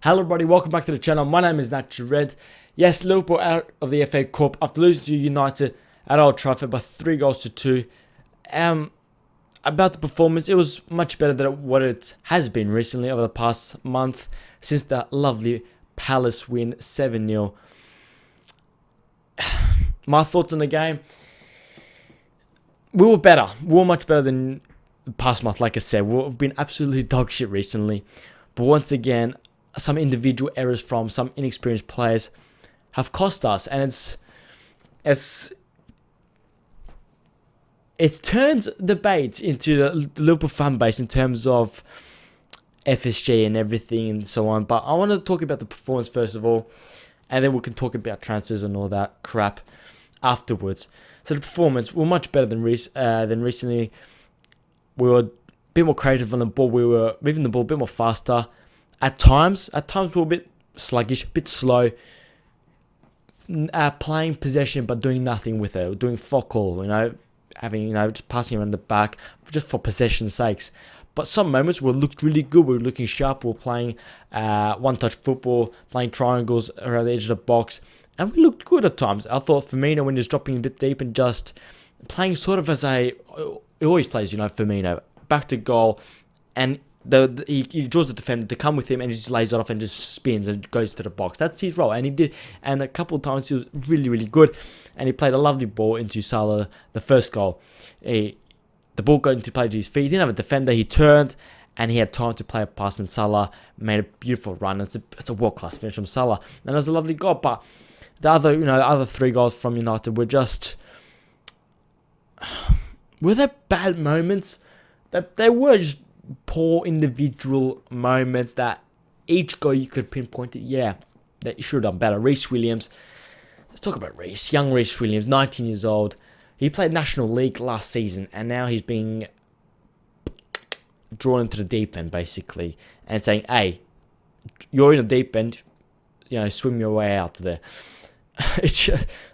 Hello everybody, welcome back to the channel. My name is Nat Red. Yes, Liverpool out of the FA Cup after losing to United at Old Trafford by 3-2. About the performance, it was much better than what it has been recently over the past month since the lovely Palace win 7-0. My thoughts on the game, we were better. We were much better than the past month, like I said. We've been absolutely dog shit recently. But once again, some individual errors from some inexperienced players have cost us, and it turns debate into the Liverpool fan base in terms of FSG and everything and so on. But I want to talk about the performance first of all, and then we can talk about transfers and all that crap afterwards. So the performance, we're much better than recently. We were a bit more creative on the ball. We were moving the ball a bit more faster. At times we were a bit sluggish, a bit slow, playing possession but doing nothing with it, doing fuck all, just passing around the back just for possession's sakes. But some moments we looked really good, we were looking sharp, we were playing one-touch football, playing triangles around the edge of the box, and we looked good at times. I thought Firmino, when he was dropping a bit deep and just playing sort of as he always plays, Firmino, back to goal, and he draws the defender to come with him, and he just lays it off and just spins and goes to the box. That's his role, and he did. And a couple of times he was really, really good, and he played a lovely ball into Salah. The first goal, the ball got into play to his feet. He didn't have a defender. He turned, and he had time to play a pass, and Salah made a beautiful run. It's a world class finish from Salah, and it was a lovely goal. But the other three goals from United were they bad moments? That they were just poor individual moments that each goal you could pinpoint it. Yeah, that you should have done better. Reece Williams. Let's talk about Reece. Young Reece Williams, 19 years old. He played National League last season, and now he's being drawn into the deep end, basically, and saying, hey, you're in the deep end, swim your way out there.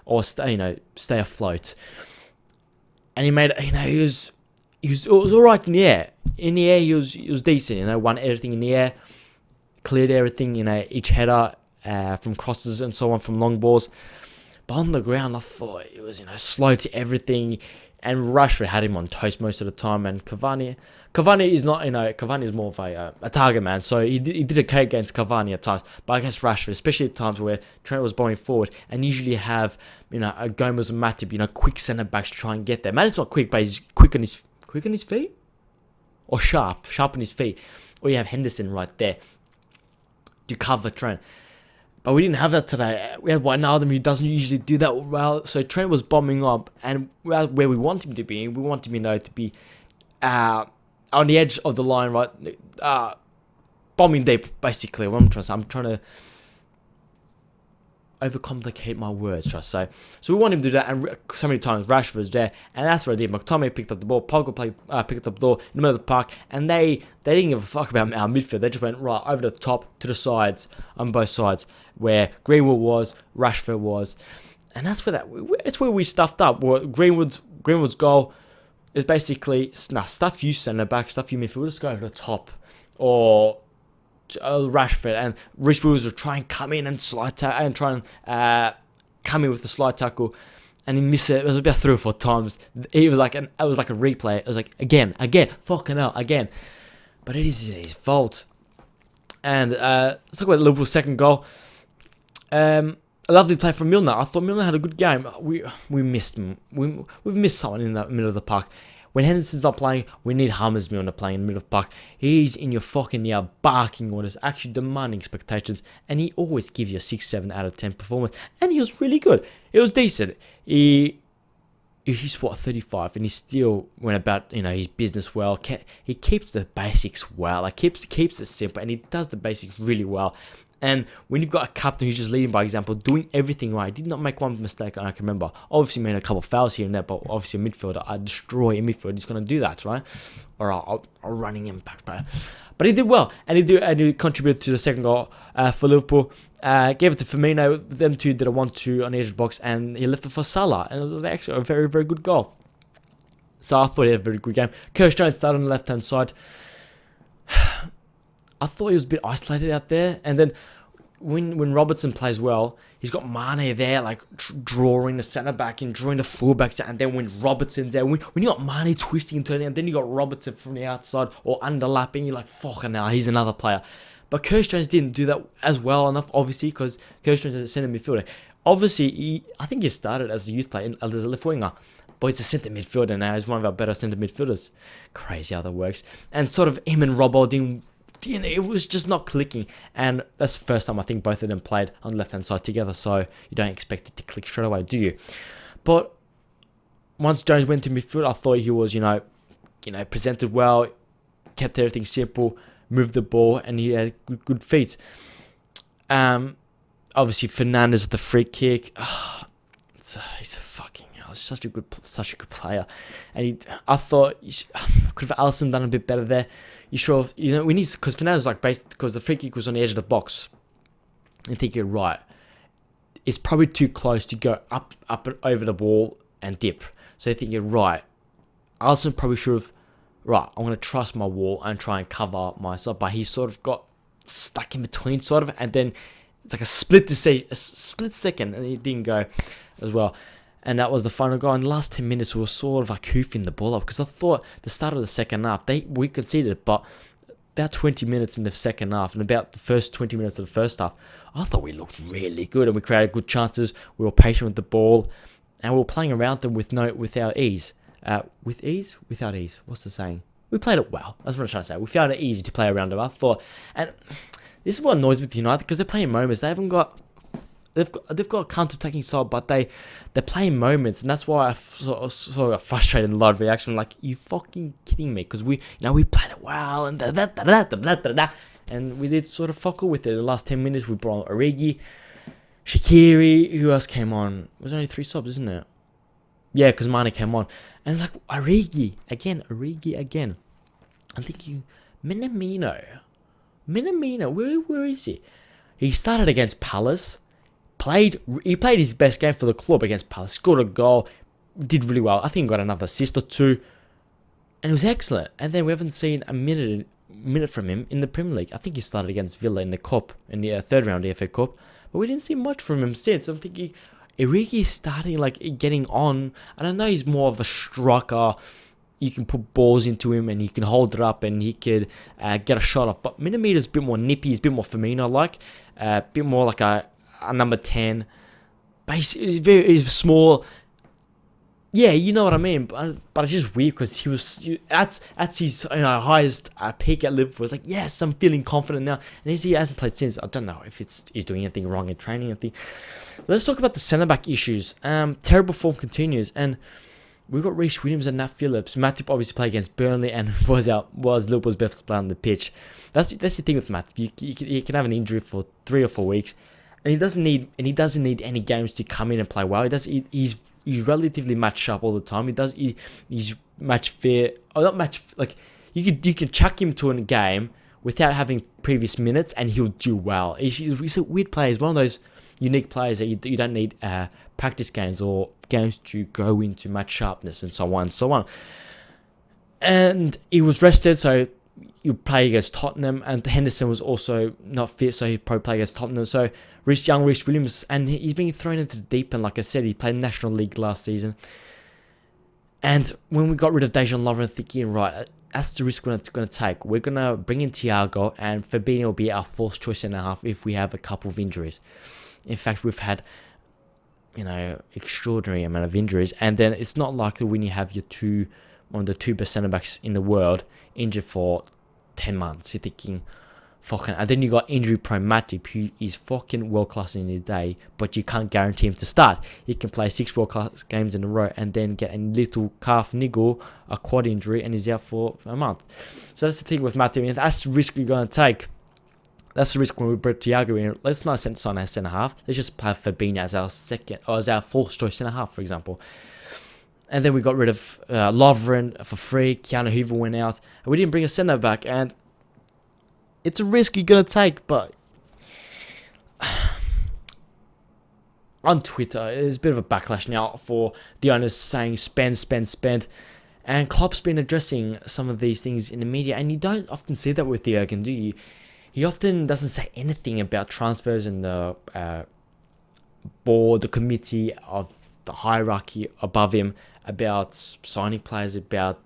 Or stay afloat. And he made, he was all right in the air. In the air, he was decent. Won everything in the air, cleared everything. Each header from crosses and so on, from long balls. But on the ground, I thought it was slow to everything. And Rashford had him on toast most of the time. And Cavani is not. Cavani is more of a target man. So he did okay against Cavani at times, but against Rashford, especially at times where Trent was bowling forward, and usually have a Gomez and Matip, quick centre backs to try and get there. Matip's not quick, but he's quick on his feet. Or sharp on his feet. Or you have Henderson right there to cover Trent. But we didn't have that today. We had Wijnaldum, who doesn't usually do that well. So Trent was bombing up, and where we want him to be, we want him, to be on the edge of the line, right? Bombing deep, basically. What I'm trying to overcomplicate my words, trust. So we want him to do that, and so many times Rashford's there, and that's what I did. McTominay picked up the ball, Pogba picked up the ball in the middle of the park, and they didn't give a fuck about our midfield. They just went right over the top to the sides, on both sides, where Greenwood was, Rashford was, and that's where we stuffed up. Greenwood's goal is basically stuff you centre back, stuff you midfield. We'll just go over the top, or Rashford and Reece Williams will try and come in and come in with the slide tackle, and he missed it. It was about 3 or 4 times. It was like a replay. It was like again, fucking hell, again. But it is his fault. And let's talk about Liverpool's second goal. A lovely play from Milner. I thought Milner had a good game. We missed him. We've missed someone in the middle of the park. When Henderson's not playing, we need Hammers Milner playing in the middle of the park. He's in your fucking ear, barking orders, actually demanding expectations, and he always gives you a 6-7 out of 10 performance. And he was really good. It was decent. He's 35, and he still went about his business well. He keeps the basics well. Keeps it simple, and he does the basics really well. And when you've got a captain who's just leading by example, doing everything right, did not make one mistake I can remember. Obviously made a couple of fouls here and there, but obviously a midfielder, I destroy a midfielder, he's going to do that, right? Or a running impact player. But he did well, and he contributed to the second goal for Liverpool. Gave it to Firmino. Them two did a 1-2 on the edge of the box, and he left it for Salah, and it was actually a very, very good goal. So I thought he had a very good game. Curtis Jones started on the left-hand side. I thought he was a bit isolated out there. And then when Robertson plays well, he's got Mane there, like drawing the centre back and drawing the fullbacks out. And then when Robertson's there, when you got Mane twisting and turning, and then you got Robertson from the outside or underlapping, you're like, fucking hell, he's another player. But Curtis Jones didn't do that as well enough, obviously, because Curtis Jones is a centre midfielder. Obviously, I think he started as a youth player, as a left winger. But he's a centre midfielder now. He's one of our better centre midfielders. Crazy how that works. And sort of him and Robbo didn't, it was just not clicking. And that's the first time I think both of them played on the left-hand side together. So you don't expect it to click straight away, do you? But once Jones went to midfield, I thought he was, presented well, kept everything simple, moved the ball, and he had good feet. Obviously, Fernandes with the free kick. He's a fucking hell. He's such a good player. And I thought could have Alisson done a bit better there. We need, because Fernandes because the free kick was on the edge of the box. And thinking, right, it's probably too close to go up and over the ball and dip. So you're thinking, right, Alisson probably should have, right, I'm going to trust my wall and try and cover myself. But he sort of got stuck in between, sort of, and then it's like a split second, and he didn't go as well. And that was the final goal. In the last 10 minutes, we were sort of like hoofing the ball up, because I thought the start of the second half, we conceded it, but about 20 minutes in the second half and about the first 20 minutes of the first half, I thought we looked really good and we created good chances. We were patient with the ball, and we were playing around them without ease. Without ease. What's the saying? We played it well. That's what I'm trying to say. We found it easy to play around them. I thought, and this is what annoys me with United, because they're playing moments. They've got a counter-attacking style, but they're playing moments, and that's why I sort of got frustrated in a lot of reaction. Like, you fucking kidding me? Because we played it well, and and we did sort of fuckle with it. In the last 10 minutes, we brought on Origi, Shaqiri, who else came on? It was only 3 subs, isn't it? Yeah, because Mane came on. And like, Origi again. I'm thinking, Minamino, where is he? He started against Palace. He played his best game for the club against Palace. Scored a goal. Did really well. I think he got another assist or 2. And it was excellent. And then we haven't seen a minute from him in the Premier League. I think he started against Villa in the Cup, in the third round of the FA Cup. But we didn't see much from him since. I'm thinking, Origi is starting, like, getting on. And I know he's more of a striker. You can put balls into him and he can hold it up and he could get a shot off. But Minamino's a bit more nippy. He's a bit more Firmino-like. A bit more like a number 10. But he's small. Yeah, you know what I mean. But it's just weird, because he was at his highest peak at Liverpool. It's like, yes, I'm feeling confident now. And he hasn't played since. I don't know if he's doing anything wrong in training or anything. Let's talk about the centre-back issues. Terrible form continues. And we've got Reece Williams and Nat Phillips. Matip obviously played against Burnley and was Liverpool's best player on the pitch. That's the thing with Matip. He can have an injury for 3 or 4 weeks. And he doesn't need any games to come in and play well. He's relatively match sharp all the time. He's match fair. Or not match, like, you could chuck him to a game without having previous minutes and he'll do well. He's a weird player. He's one of those unique players that you don't need practice games or games to go into match sharpness and so on and so on. And he was rested, so you play against Tottenham, and Henderson was also not fit, so he'd probably play against Tottenham. So Reece Williams, and he's being thrown into the deep end. Like I said, he played National League last season. And when we got rid of Dejan Lovren, thinking, right, that's the risk we're going to take. We're going to bring in Thiago, and Fabinho will be our fourth choice and a half if we have a couple of injuries. In fact, we've had, extraordinary amount of injuries, and then it's not likely when you have one of the 2 best centre backs in the world injured for 10 months. You're thinking, fucking, and then you got injury-prone Matip, who is fucking world-class in his day, but you can't guarantee him to start. He can play 6 world-class games in a row and then get a little calf niggle, a quad injury, and he's out for a month. So that's the thing with Matip, and that's the risk we're going to take. That's the risk when we bring Thiago in. Let's not send Son as centre-half. Let's just have Fabinho as our second, or as our fourth choice centre-half, for example. And then we got rid of Lovren for free. Keanu Hoover went out. And we didn't bring a centre-back. And it's a risk you're going to take. But on Twitter, there's a bit of a backlash now for the owners saying spend. And Klopp's been addressing some of these things in the media. And you don't often see that with Jurgen, do you? he often doesn't say anything about transfers and the board, the committee of the hierarchy above him, about signing players, about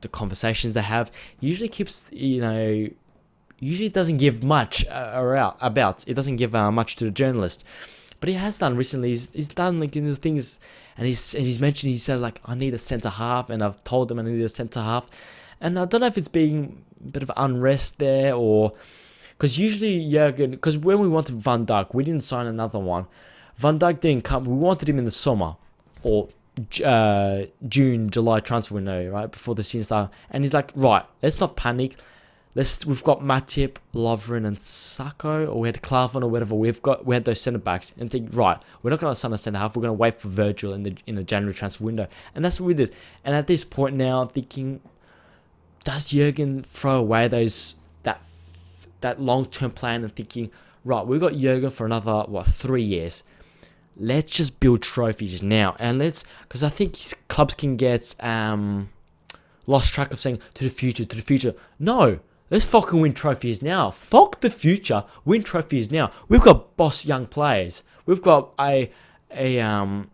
the conversations they have. He usually keeps, usually doesn't give much about. It doesn't give much to the journalist. But he has done recently. He's done like things, and he's mentioned. He said like, I need a centre half, and I've told him I need a centre half, and I don't know if it's being a bit of unrest there, or because usually Jurgen, because when we wanted Van Dijk, we didn't sign another one. Van Dijk didn't come. We wanted him in the summer or June, July transfer window, right before the season started, and he's like, right, let's not panic. We've got Matip, Lovren, and Sacco, or we had Klavan or whatever. We had those centre backs, and think, right, we're not going to sign a centre half. We're going to wait for Virgil in the January transfer window, and that's what we did. And at this point now, I'm thinking, does Jurgen throw away that long term plan and thinking, right, we've got Jurgen for another 3 years. Let's just build trophies now, and because I think clubs can get lost track of saying to the future. No. Let's fucking win trophies now. Fuck the future. Win trophies now. We've got boss young players. We've got we've got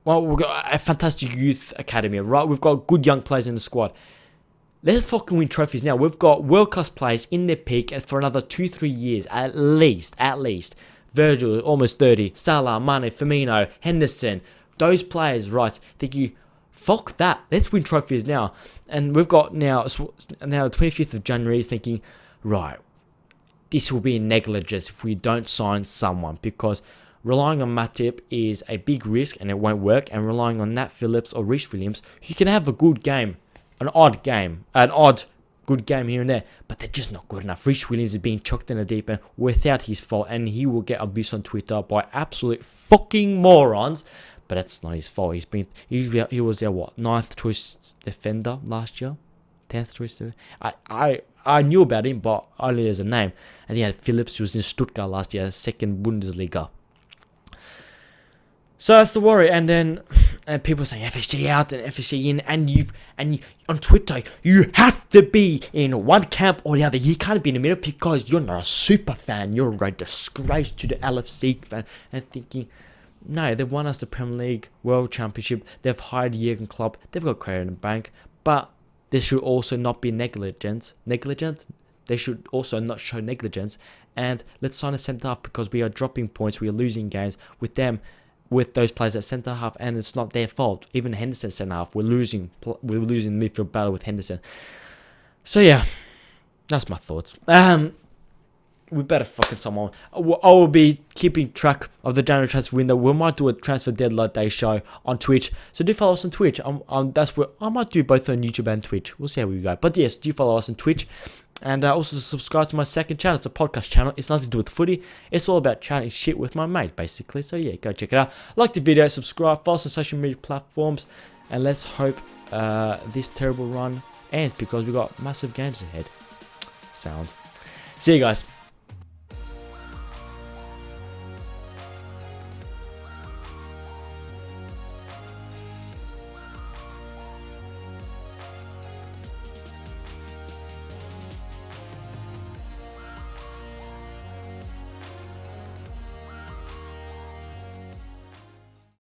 a fantastic youth academy, right? We've got good young players in the squad. Let's fucking win trophies now. We've got world-class players in their peak and for another 2-3 years at least. Virgil, almost 30. Salah, Mane, Firmino, Henderson. Those players, right? Think you... Fuck that. Let's win trophies now. And we've got now the 25th of January thinking, right, this will be a negligence if we don't sign someone, because relying on Matip is a big risk and it won't work. And relying on Nat Phillips or Reece Williams, you can have a good game, an odd good game here and there, but they're just not good enough. Reece Williams is being chucked in the deep end without his fault, and he will get abused on Twitter by absolute fucking morons. But that's not his fault. He was their 9th choice defender last year, 10th choice defender. I knew about him, but only as a name. And he had Phillips, who was in Stuttgart last year, 2nd Bundesliga. So that's the worry. And then people saying FSG out and FSG in, and you on Twitter, you have to be in one camp or the other. You can't be in the middle because you're not a super fan. You're a disgrace to the LFC fan. And thinking, no, they've won us the Premier League, World Championship. They've hired Jurgen Klopp. They've got credit in the bank. But this should also not be negligent. They should also not show negligence. And let's sign a centre half, because we are dropping points. We are losing games with them, with those players at centre half, and it's not their fault. Even Henderson centre half, we're losing the midfield battle with Henderson. So yeah, that's my thoughts. We better fucking someone. I will be keeping track of the January transfer window. We might do a transfer deadline day show on Twitch. So do follow us on Twitch. That's where I might do both on YouTube and Twitch. We'll see how we go. But yes, do follow us on Twitch. And also subscribe to my second channel. It's a podcast channel. It's nothing to do with footy. It's all about chatting shit with my mate, basically. So yeah, go check it out. Like the video, subscribe, follow us on social media platforms. And let's hope this terrible run ends, because we got massive games ahead. Sound. See you guys.